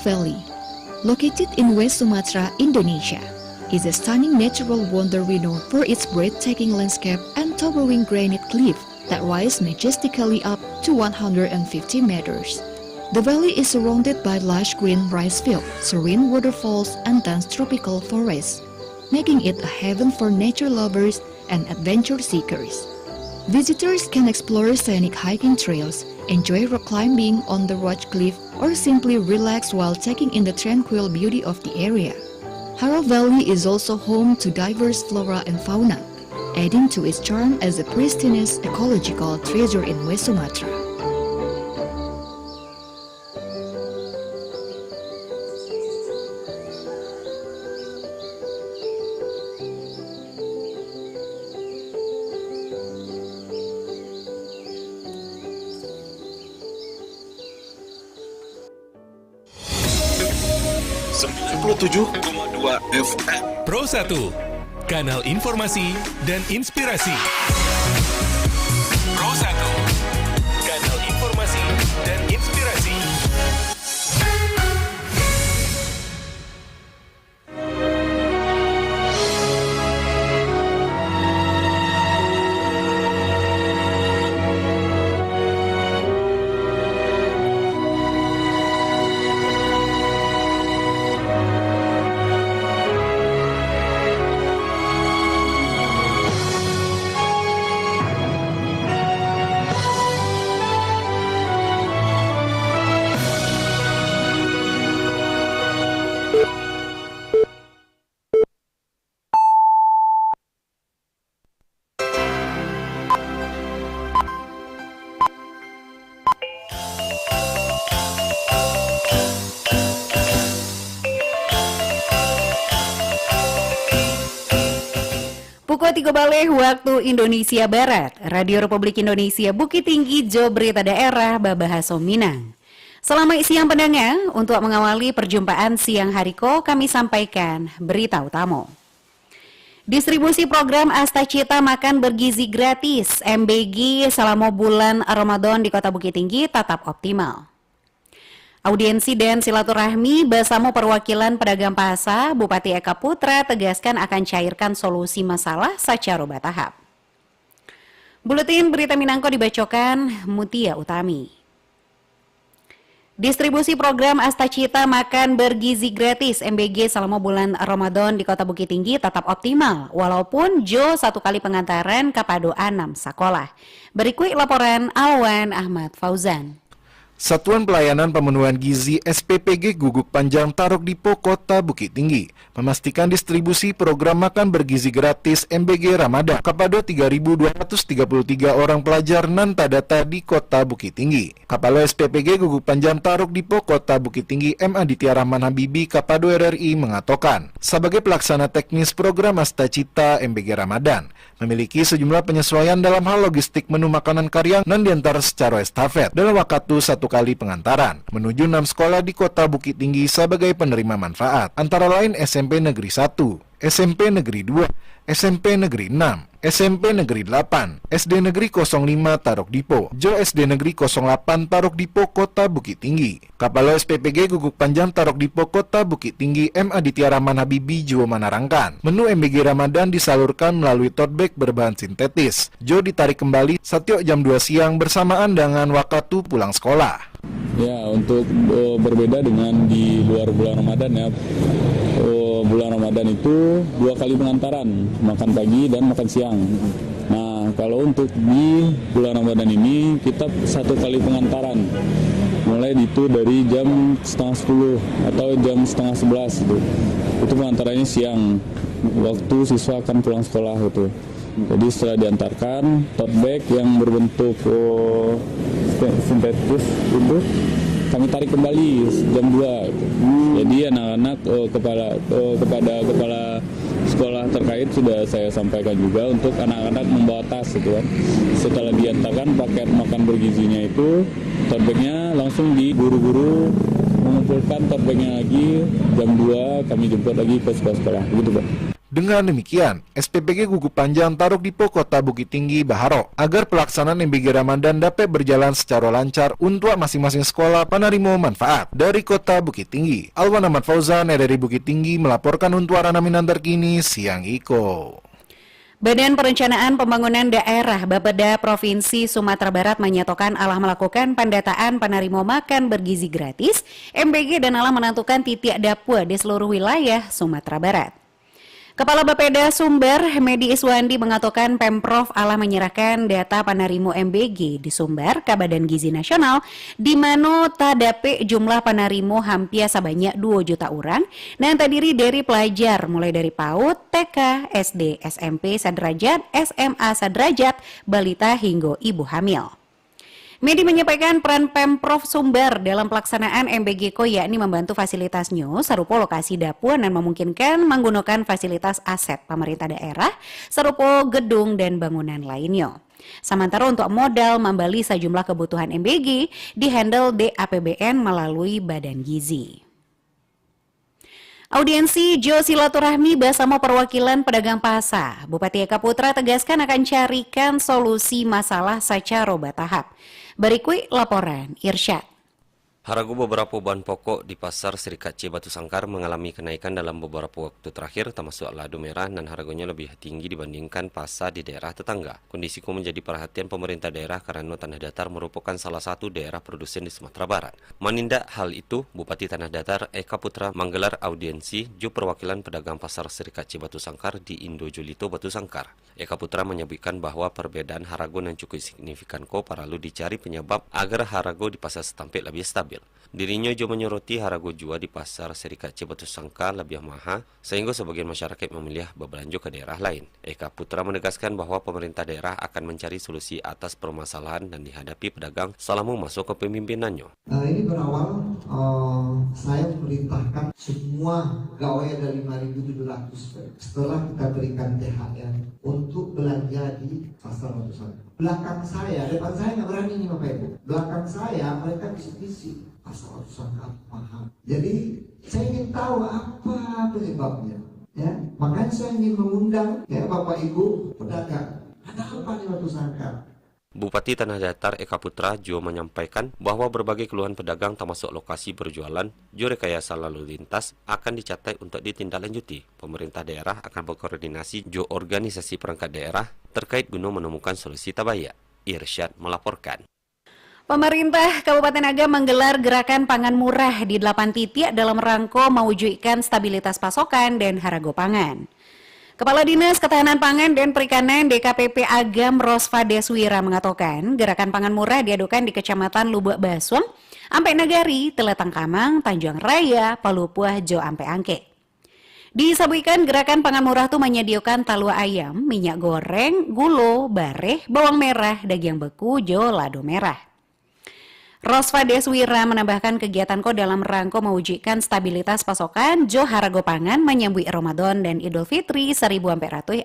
Valley, located in West Sumatra, Indonesia, is a stunning natural wonder renowned for its breathtaking landscape and towering granite cliff that rise majestically up to 150 meters. The valley is surrounded by lush green rice fields, serene waterfalls, and dense tropical forests, making it a heaven for nature lovers and adventure seekers. Visitors can explore scenic hiking trails, enjoy rock climbing on the Roach Cliff, or simply relax while taking in the tranquil beauty of the area. Haro Valley is also home to diverse flora and fauna, adding to its charm as a pristine ecological treasure in West Sumatra. FM Pro 1, kanal informasi dan inspirasi. Pro 1, kanal informasi dan inspirasi. Pukul 3 balik waktu Indonesia Barat, Radio Republik Indonesia Bukit Tinggi Jo Berita Daerah Babahaso Minang. Selamat siang pendengar, untuk mengawali perjumpaan siang hariko kami sampaikan berita utama. Distribusi program Astacita Makan Bergizi Gratis MBG selama bulan Ramadan di Kota Bukit Tinggi tetap optimal. Audiensi dan silaturahmi bersama perwakilan pedagang pasar, Bupati Eka Putra tegaskan akan cairkan solusi masalah secara bertahap. Buletin Berita Minangko dibacakan Mutia Utami. Distribusi program Astacita Makan Bergizi Gratis MBG selama bulan Ramadan di Kota Bukit Tinggi tetap optimal, walaupun Jo satu kali pengantaran kepada 6 sekolah. Berikut laporan Alwan Ahmad Fauzan. Satuan Pelayanan Pemenuhan Gizi SPPG Guguk Panjang Tarok Dipo Kota Bukit Tinggi memastikan distribusi program makan bergizi gratis MBG Ramadan kepada 3.233 orang pelajar nan tadata di Kota Bukit Tinggi. Kapalo SPPG Guguk Panjang Tarok Dipo Kota Bukit Tinggi M. Aditya Rahman Habibi Kapado RRI mengatakan, sebagai pelaksana teknis program Astacita MBG Ramadan, memiliki sejumlah penyesuaian dalam hal logistik menu makanan karyang nan diantar secara estafet dalam waktu 1 kali pengantaran menuju 6 sekolah di Kota Bukit Tinggi sebagai penerima manfaat, antara lain SMP Negeri 1, SMP Negeri 2, SMP Negeri 6, SMP Negeri 8, SD Negeri 05 Tarok Dipo, Jo SD Negeri 08 Tarok Dipo Kota Bukit Tinggi. Kapalo SPPG Guguk Panjang Tarok Dipo Kota Bukit Tinggi M. Aditya Rahman Habibi Jo menerangkan, menu MBG Ramadan disalurkan melalui tote bag berbahan sintetis. Jo ditarik kembali setiap jam 2 siang bersamaan dengan waktu pulang sekolah. Ya, untuk berbeda dengan di luar bulan Ramadan ya. Bulan Ramadan itu 2 kali pengantaran, makan pagi dan makan siang. Nah, kalau untuk di bulan Ramadan ini kita 1 kali pengantaran, mulai itu dari jam 10:30 atau jam 10:30 itu. Itu pengantarannya siang, waktu siswa akan pulang sekolah itu. Jadi setelah diantarkan, tote bag yang berbentuk sintetis itu kami tarik kembali jam 2 gitu. Jadi anak-anak kepada kepala sekolah terkait sudah saya sampaikan juga untuk anak-anak membawa tas gitu kan. Setelah diantarkan paket makan bergizinya itu, tote bagnya langsung di guru-guru mengumpulkan tote bagnya lagi jam 2 kami jemput lagi ke sekolah-sekolah gitu Pak. Dengan demikian, SPPG Gugup Panjang Tarog Dipo Kota Bukit Tinggi berharap agar pelaksanaan MBG Ramadan dapat berjalan secara lancar untuk masing-masing sekolah penerima manfaat. Dari Kota Bukit Tinggi, Alwan Ahmad Fauzan dari Bukit Tinggi melaporkan untuk arah Minan terkini siang iko. Badan Perencanaan Pembangunan Daerah Bapeda Provinsi Sumatera Barat menyatakan alah melakukan pendataan penerima makan bergizi gratis MBG dan alah menentukan titik dapur di seluruh wilayah Sumatera Barat. Kepala Bapeda Sumber, Hemedi Iswandi mengatakan Pemprov alah menyerahkan data penerima MBG di Sumber ke Badan Gizi Nasional di mana tadape jumlah penerima hampir sebanyak 2 juta orang dan terdiri dari pelajar mulai dari PAUD, TK, SD, SMP sederajat, SMA sederajat, balita hingga ibu hamil. Medi menyampaikan peran Pemprov Sumber dalam pelaksanaan MBG ko yakni membantu fasilitasnya serupa lokasi dapur dan memungkinkan menggunakan fasilitas aset pemerintah daerah serupa gedung dan bangunan lainnya. Sementara untuk modal membeli sejumlah kebutuhan MBG dihandle di APBN melalui Badan Gizi. Audiensi Jo Silaturahmi bersama perwakilan pedagang pasar. Bupati Eka Putra tegaskan akan carikan solusi masalah secara bertahap. Berikut laporan Irsyad. Harga beberapa bahan pokok di pasar Serikat C Batu Sangkar mengalami kenaikan dalam beberapa waktu terakhir, termasuk lado merah dan harganya lebih tinggi dibandingkan pasar di daerah tetangga. Kondisi itu menjadi perhatian pemerintah daerah karena Tanah Datar merupakan salah satu daerah produsen di Sumatera Barat. Menindak hal itu, Bupati Tanah Datar Eka Putra menggelar audiensi ju perwakilan pedagang pasar Serikat C Batu Sangkar di Indo Julito Batu Sangkar. Eka Putra menyebutkan bahwa perbedaan harga yang cukup signifikan perlu dicari penyebab agar harga di pasar Setampik lebih stabil. Dirinya juga menyoroti harga jual di pasar Serikat C Batu Sangkar lebih mahal sehingga sebagian masyarakat memilih berbelanja ke daerah lain. Eka Putra menegaskan bahwa pemerintah daerah akan mencari solusi atas permasalahan dan dihadapi pedagang selama masuk ke pemimpinannya. Ini berawal saya memerintahkan semua pegawai ada 5.700 setelah kita berikan THR untuk belanja di pasar Batu Sangkar. Belakang saya, depan saya nggak berani nih Bapak Ibu. Belakang saya mereka bisik-bisik pasar Batu Sangkar mahal. Jadi saya ingin tahu apa penyebabnya. Ya, makanya saya ingin mengundang ya Bapak Ibu pedagang. Ada apa di Batu Sangkar? Bupati Tanah Datar Eka Putra juga menyampaikan bahwa berbagai keluhan pedagang termasuk lokasi berjualan, rekayasa lalu lintas akan dicatat untuk ditindaklanjuti. Pemerintah daerah akan berkoordinasi jo organisasi perangkat daerah terkait guna menemukan solusi tabaya. Irsyad melaporkan. Pemerintah Kabupaten Agam menggelar gerakan pangan murah di 8 titik dalam rangka mewujudkan stabilitas pasokan dan harga pangan. Kepala Dinas Ketahanan Pangan dan Perikanan DKPP Agam Rosva Deswira mengatakan gerakan pangan murah diadukan di Kecamatan Lubuk Basuang, Ampe Nagari, Teletang Kamang, Tanjung Raya, Palupuah, Jo Ampe Angke. Disampaikan gerakan pangan murah itu menyediakan talua ayam, minyak goreng, gulo, bareh, bawang merah, daging beku, jo lado merah. Rosva Deswira menambahkan kegiatan dalam rangka mewujudkan stabilitas pasokan jo harga pangan menyambut Ramadan dan Idul Fitri 1446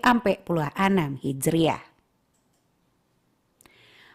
Hijriah.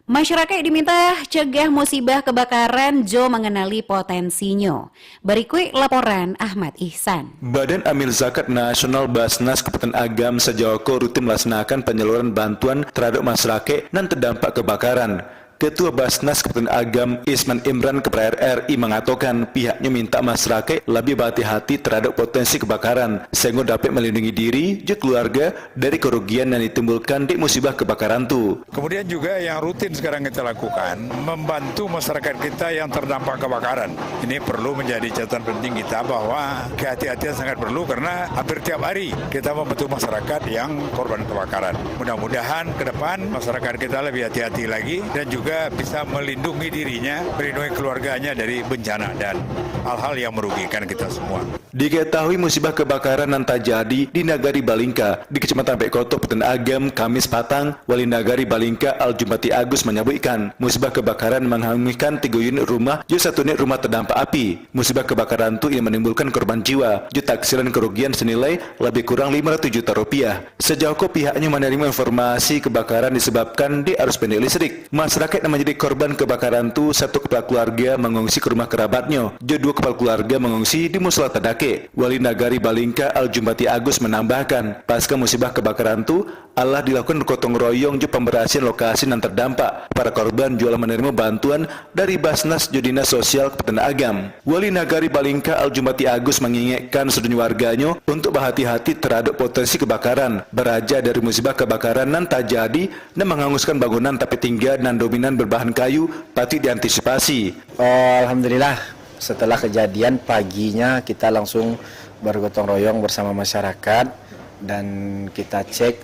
Masyarakat diminta cegah musibah kebakaran jo mengenali potensinya. Berikut laporan Ahmad Ihsan. Badan Amil Zakat Nasional Basnas Kabupaten Agam sejauh rutin melaksanakan penyaluran bantuan terhadap masyarakat yang terdampak kebakaran. Ketua Basnas Kabupaten Agam Isman Imran kepada RRI mengatakan pihaknya minta masyarakat lebih berhati-hati terhadap potensi kebakaran sehingga dapat melindungi diri dan keluarga dari kerugian yang ditimbulkan di musibah kebakaran itu. Kemudian juga yang rutin sekarang kita lakukan membantu masyarakat kita yang terdampak kebakaran. Ini perlu menjadi catatan penting kita bahwa kehati-hatian sangat perlu karena hampir tiap hari kita membantu masyarakat yang korban kebakaran. Mudah-mudahan ke depan masyarakat kita lebih hati-hati lagi dan juga bisa melindungi dirinya, melindungi keluarganya dari bencana dan hal-hal yang merugikan kita semua. Diketahui musibah kebakaran yang terjadi di Nagari Balingka di Kecamatan Bekoto, Kabupaten Agam, Kamis Patang, Wali Nagari Balingka Al-Jumati Agus menyebutkan musibah kebakaran menghanguskan 3 unit rumah, juga 1 unit rumah terdampak api. Musibah kebakaran itu yang menimbulkan korban jiwa, juga taksiran kerugian senilai lebih kurang 500 juta rupiah. Sejauh pihaknya menerima informasi kebakaran disebabkan di arus pendek listrik. Masyarakat yang menjadi korban kebakaran itu 1 kepala keluarga mengungsi ke rumah kerabatnya, 2 kepala keluarga mengungsi di musola Tadake. Sake. Wali Nagari Balingka Al-Jumbati Agus menambahkan, pasca musibah kebakaran itu, Allah dilakukan gotong royong ju pembersihan lokasi yang terdampak. Para korban juga menerima bantuan dari Basnas Jodinas Sosial Kabupaten Agam. Wali Nagari Balingka Al-Jumbati Agus mengingatkan seluruh warganya untuk berhati-hati terhadap potensi kebakaran, beraja dari musibah kebakaran yang terjadi dan menghanguskan bangunan tapi tinggal dan dominan berbahan kayu patut diantisipasi. Alhamdulillah, setelah kejadian paginya kita langsung bergotong royong bersama masyarakat dan kita cek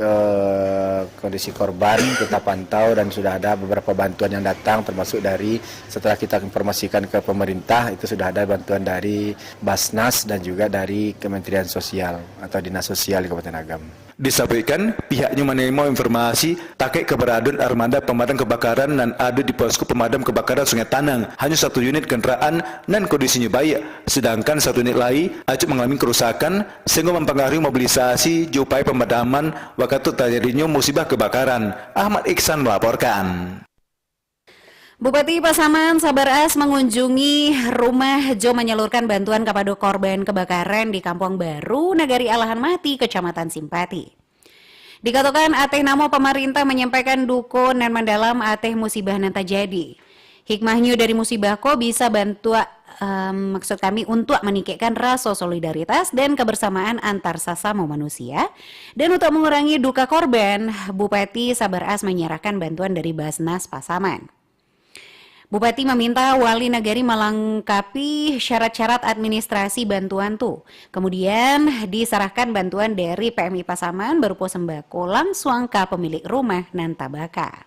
kondisi korban, kita pantau dan sudah ada beberapa bantuan yang datang, termasuk dari setelah kita informasikan ke pemerintah itu sudah ada bantuan dari Basnas dan juga dari Kementerian Sosial atau Dinas Sosial di Kabupaten Agam. Disampaikan, pihaknya menerima informasi terkait keberadaan armada pemadam kebakaran dan ada di posko pemadam kebakaran Sungai Tanang. Hanya 1 unit kendaraan dan kondisinya baik, sedangkan 1 unit lain acuk mengalami kerusakan sehingga mempengaruhi mobilisasi upaya pemadaman waktu terjadinya musibah kebakaran. Ahmad Iksan melaporkan. Bupati Pasaman Sabar As mengunjungi rumah Jo menyalurkan bantuan kepada korban kebakaran di Kampung Baru, Nagari Alahan Mati, Kecamatan Simpati. Dikatakan ateh namo pemerintah menyampaikan dukun dan mendalam ateh musibah nan terjadi. Hikmahnya dari musibah ko bisa bantu maksud kami untuk meningkatkan rasa solidaritas dan kebersamaan antar sesama manusia dan untuk mengurangi duka korban, Bupati Sabar As menyerahkan bantuan dari Basnas Pasaman. Bupati meminta wali nagari melengkapi syarat-syarat administrasi bantuan tuh. Kemudian diserahkan bantuan dari PMI Pasaman berupa sembako langsung ke pemilik rumah nan tabaka.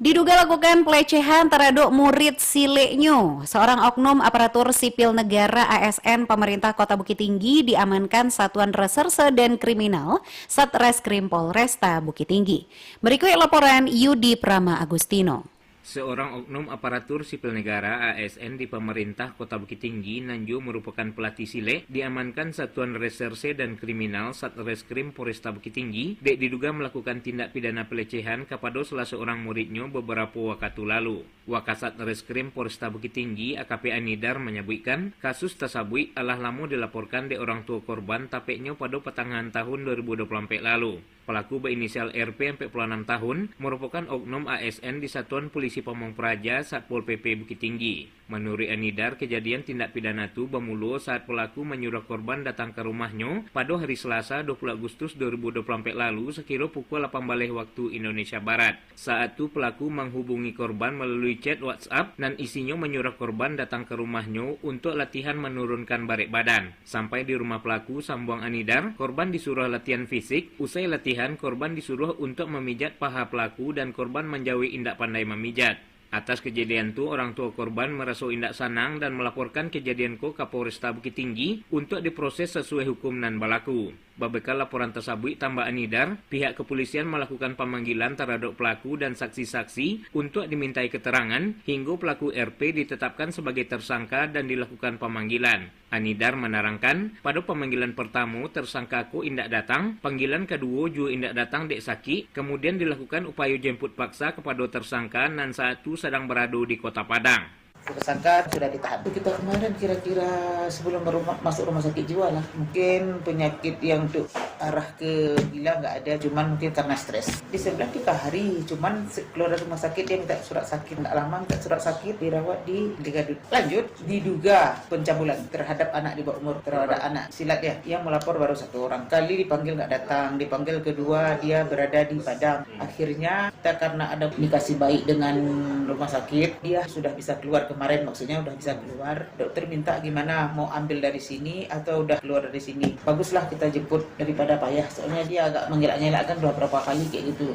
Diduga lakukan pelecehan terhadap murid sileknyo. Seorang oknum aparatur sipil negara ASN pemerintah Kota Bukit Tinggi diamankan Satuan Reserse dan Kriminal Satreskrim Polresta Bukit Tinggi. Berikut laporan Yudi Prama Agustino. Seorang oknum aparatur sipil negara ASN di pemerintah Kota Bukit Tinggi Nanju merupakan pelatih silek diamankan Satuan Reserse dan Kriminal Satreskrim Polresta Bukit Tinggi dek diduga melakukan tindak pidana pelecehan kepada salah seorang muridnya beberapa waktu lalu. Wakasat Reskrim Polresta Bukit Tinggi AKP Anidar menyebutkan kasus tersebut alah lama dilaporkan di orang tua korban tapeknya pada pertengahan tahun 2024 lalu. Pelaku berinisial RP 46 tahun merupakan oknum ASN di Satuan Polisi Pamong Praja Satpol PP Bukit Tinggi. Menurut Anidar, kejadian tindak pidana itu bermula saat pelaku menyuruh korban datang ke rumahnya pada hari Selasa 20 Agustus 2024 lalu sekira pukul 8 balik waktu Indonesia Barat. Saat itu pelaku menghubungi korban melalui chat WhatsApp dan isinya menyuruh korban datang ke rumahnya untuk latihan menurunkan baret badan. Sampai di rumah pelaku, sambung Anidar, korban disuruh latihan fisik. Usai latihan, korban disuruh untuk memijat paha pelaku dan korban menjauhi indak pandai memijat. Atas kejadian itu, orang tua korban merasa indak senang dan melaporkan kejadian ke Kapolresta Bukit Tinggi untuk diproses sesuai hukum dan berlaku. Berbekal laporan tersebut, tambah Anidar, pihak kepolisian melakukan pemanggilan terhadap pelaku dan saksi-saksi untuk dimintai keterangan hingga pelaku RP ditetapkan sebagai tersangka dan dilakukan pemanggilan. Anidar menerangkan, pada pemanggilan pertama tersangka ko indak datang, panggilan kedua juga indak datang dek sakit, kemudian dilakukan upaya jemput paksa kepada tersangka dan saat itu sedang berada di Kota Padang. Tersangka sudah ditahan. Kita kemarin kira-kira sebelum masuk rumah sakit jiwa lah. Mungkin penyakit yang untuk arah ke gila nggak ada, cuman mungkin karena stres. Di sebelah 3 hari, cuman keluar dari rumah sakit dia minta surat sakit. Nggak lama minta surat sakit, dirawat di Ligadut. Lanjut, diduga pencabulan terhadap anak di bawah umur, terhadap anak silat ya. Yang melapor baru 1 orang. Kali dipanggil nggak datang, dipanggil kedua dia berada di Padang. Akhirnya kita karena ada komunikasi baik dengan rumah sakit, dia sudah bisa keluar kemarin, maksudnya udah bisa keluar. Dokter minta gimana, mau ambil dari sini atau udah keluar dari sini. Baguslah kita jemput daripada payah, soalnya dia agak mengelak-ngelakkan beberapa kali kayak gitu.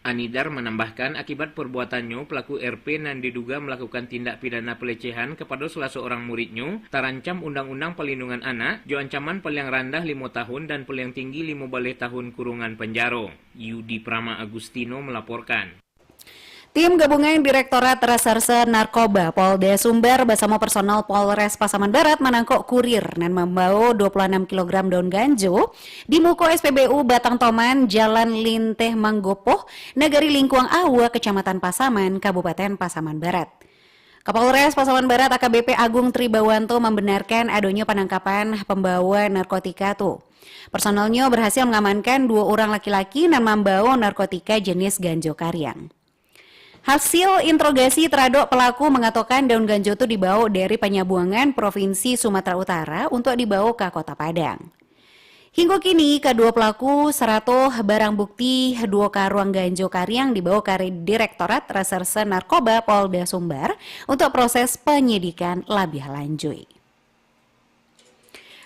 Anidar menambahkan akibat perbuatannya, pelaku RP dan diduga melakukan tindak pidana pelecehan kepada salah seorang muridnya, terancam Undang-Undang Perlindungan Anak, jo ancaman paling rendah 5 tahun dan paling tinggi 5 belas tahun kurungan penjara. Yudi Prama Agustino melaporkan. Tim gabungan Direktorat Reserse Narkoba Polda Sumber bersama personal Polres Pasaman Barat menangkap kurir dan membawa 26 kg daun ganjo di Muko SPBU Batang Toman, Jalan Linteh Manggopoh, Nagari Lingkuang Awa, Kecamatan Pasaman, Kabupaten Pasaman Barat. Kapolres Pasaman Barat AKBP Agung Tribawanto membenarkan adanya penangkapan pembawa narkotika itu. Personelnya berhasil mengamankan 2 orang laki-laki dan membawa narkotika jenis ganjo karyang. Hasil interogasi terhadap pelaku mengatakan daun ganjo itu dibawa dari Penyabuangan Provinsi Sumatera Utara untuk dibawa ke Kota Padang. Hingga kini, kedua pelaku seratu barang bukti 2 karung ganjo karyang dibawa ke Direktorat Reserse Narkoba Polda Sumbar untuk proses penyidikan lebih lanjut.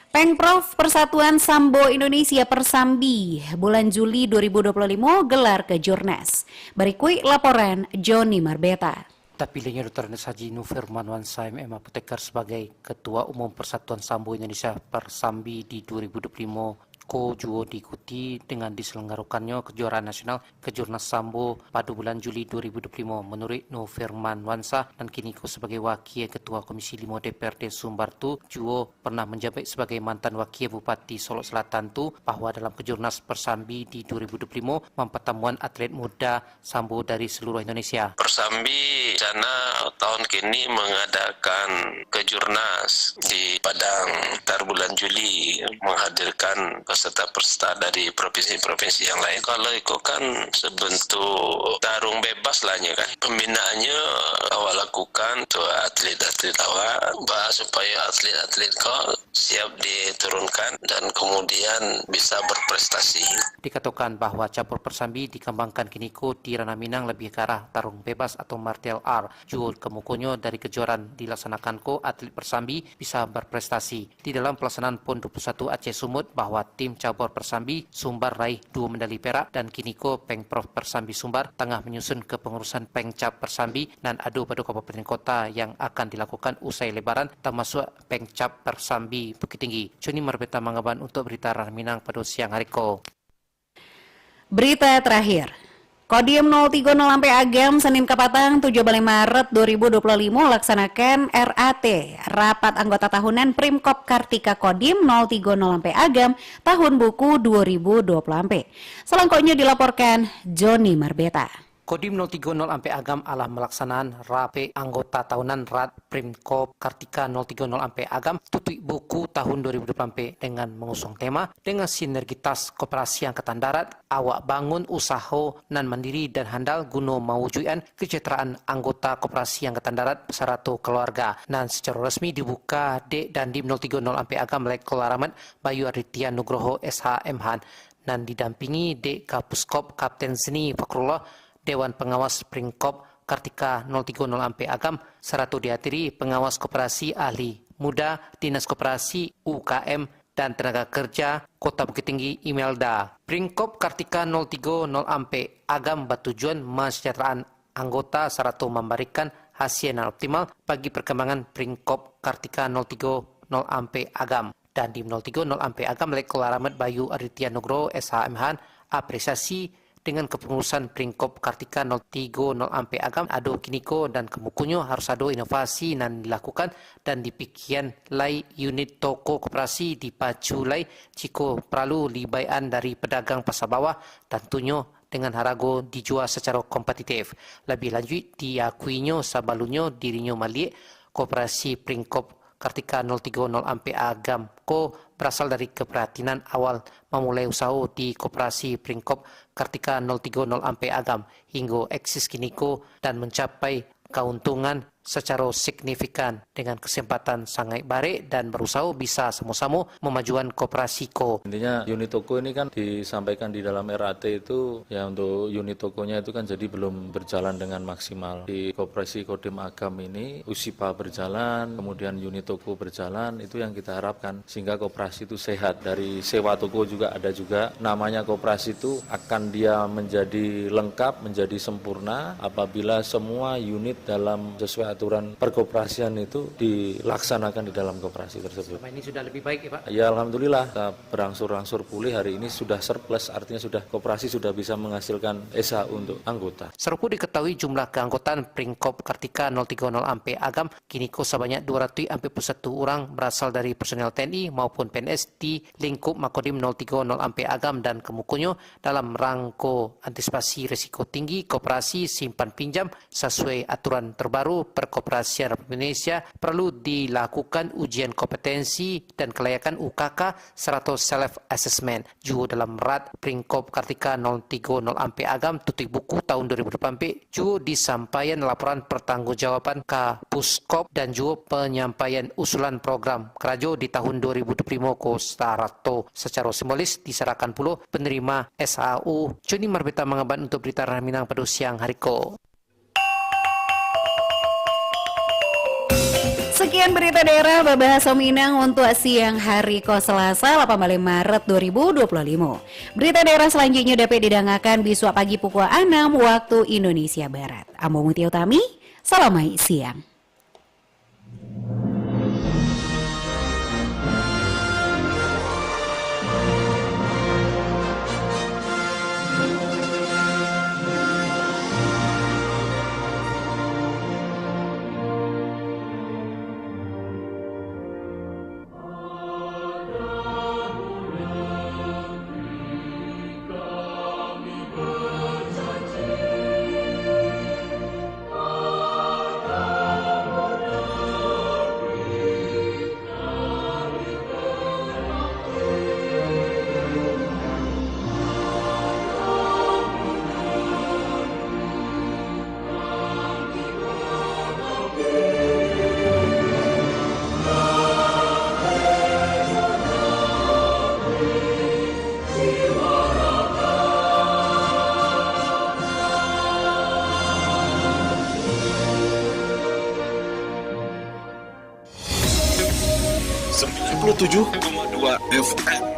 Pengprov Persatuan Sambo Indonesia Persambi bulan Juli 2025 gelar Kejurnas. Berikut laporan Joni Marbeta. Terpilihnya Dr. Haji Nufirman Wansa MM Apoteker sebagai Ketua Umum Persatuan Sambo Indonesia Persambi di 2025 juga diikuti dengan diselenggarakannya kejuaraan nasional Kejurnas Sambo pada bulan Juli 2025. Menurut Nufirman Wansa dan kini sebagai Wakil Ketua Komisi 5 DPRD Sumbar juga pernah menjabat sebagai mantan Wakil Bupati Solo Selatan bahwa dalam Kejurnas Persambi di 2025 mempertemuan atlet muda Sambo dari seluruh Indonesia. Persambi rencana tahun kini mengadakan Kejurnas di Padang tar bulan Juli, menghadirkan peserta-peserta dari provinsi-provinsi yang lain. Kalau itu kan sebentuk tarung bebas lah kan. Pembinaannya awal lakukan untuk atlet-atlet awal, supaya atlet-atlet kau siap diturunkan dan kemudian bisa berprestasi. Dikatakan bahwa cabur Persambi dikembangkan kini di ranah Minang lebih ke arah tarung bebas atau martial art. Juga kemukunya dari kejuaraan dilaksanakan atlet Persambi bisa berprestasi. Di dalam pelaksanaan PON 21 Aceh Sumut bahwa tim cabur Persambi Sumbar raih 2 medali perak dan kini Pengprov Persambi Sumbar tengah menyusun kepengurusan Pengcap Persambi dan adu pada kabupaten kota yang akan dilakukan usai lebaran termasuk Pengcap Persambi Bukit Tinggi. Joni Marbeta Mangaban untuk berita Ranah Minang pada siang hari ko. Berita terakhir. Kodim 030 sampai Agam Senin Kapatang 17 Maret 2025 laksanakan RAT Rapat Anggota Tahunan Primkop Kartika Kodim 030 sampai Agam tahun buku 2024. Selengkapnya dilaporkan Joni Marbeta. Kodim 030 Ampe Agam alah melaksanaan rapat anggota tahunan RAT Primkop Kartika 030 Ampe Agam tutup buku tahun 2024 dengan mengusung tema dengan sinergitas koperasi angkatan darat awak bangun usaha nan mandiri dan handal guna mewujudkan kesejahteraan anggota koperasi angkatan darat beserta keluarga. Dan secara resmi dibuka Dek dan Dim 030 Ampe Agam oleh Kelaramat Bayu Aditya Nugroho SHMH dan didampingi Dek Kapuskop Kapten Zeni Fakrullah Dewan Pengawas Primkop Kartika 030 Ampe Agam serta dihadiri pengawas koperasi ahli muda Dinas Koperasi UKM dan Tenaga Kerja Kota Bukit Tinggi Imelda. Primkop Kartika 030 Ampe Agam bertujuan mensejahterakan anggota serta memberikan hasil yang optimal bagi perkembangan Primkop Kartika 030 Ampe Agam. Dan di 030 Ampe Agam oleh Kelaramat Bayu Aditya Nugroho SHMH apresiasi dengan kepengurusan Primkop Kartika 030 Ampe Agam ado kiniko dan kemukunyo harus ado inovasi yang dilakukan dan dipikirkan lai unit toko koperasi dipacu lai jika perlu libaian dari pedagang pasar bawah tentunya dengan harga dijual secara kompetitif. Lebih lanjut diakuinya sabalunyo dirinya malik koperasi Primkop Kartika 030 Ampe Agam berasal dari keprihatinan awal memulai usaha di koperasi Primkop Kartika 030 Ampe Agam hingga eksis kiniko dan mencapai keuntungan secara signifikan dengan kesempatan sangat baik dan berusaha bisa sama-sama memajukan koperasi ko. Intinya unit toko ini kan disampaikan di dalam RAT itu ya untuk unit tokonya itu kan jadi belum berjalan dengan maksimal. Di koperasi Kodim Agam ini USIPA berjalan, kemudian unit toko berjalan, itu yang kita harapkan sehingga koperasi itu sehat. Dari sewa toko juga ada juga, namanya koperasi itu akan dia menjadi lengkap, menjadi sempurna apabila semua unit dalam sesuai aturan perkoperasian itu dilaksanakan di dalam koperasi tersebut. Selama ini sudah lebih baik ya Pak? Ya Alhamdulillah, kita berangsur-angsur pulih, hari ini sudah surplus, artinya sudah koperasi sudah bisa menghasilkan SH untuk anggota. Serupu diketahui jumlah keanggotaan Primkop Kartika 030 Ampe Agam kini sebanyak 241 orang berasal dari personel TNI maupun PNS di lingkup Makodim 030 Ampe Agam dan kemukunyo dalam rangka antisipasi risiko tinggi koperasi simpan pinjam sesuai aturan terbaru Perkoperasian Republik Indonesia perlu dilakukan ujian kompetensi dan kelayakan UKK serta self-assessment. Juga dalam rat Pringkop Kartika 030 ampe agam tutik buku tahun 2020 juga disampaikan laporan pertanggungjawaban ke Puskop dan juga penyampaian usulan program kerajo di tahun 2025 ke Starato. Secara simbolis diserahkan pula penerima SAU. Joni Marbeta mengaban untuk berita Minang pada siang hari ko. Sekian berita daerah Babahasa Minang untuk siang hari ko Selasa 18 Maret 2025. Berita daerah selanjutnya dapat didengarkan besok pagi pukul 6 waktu Indonesia Barat. Ambo Mutia Utami, salam siang.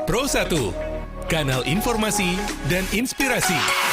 Pro 1, kanal informasi dan inspirasi.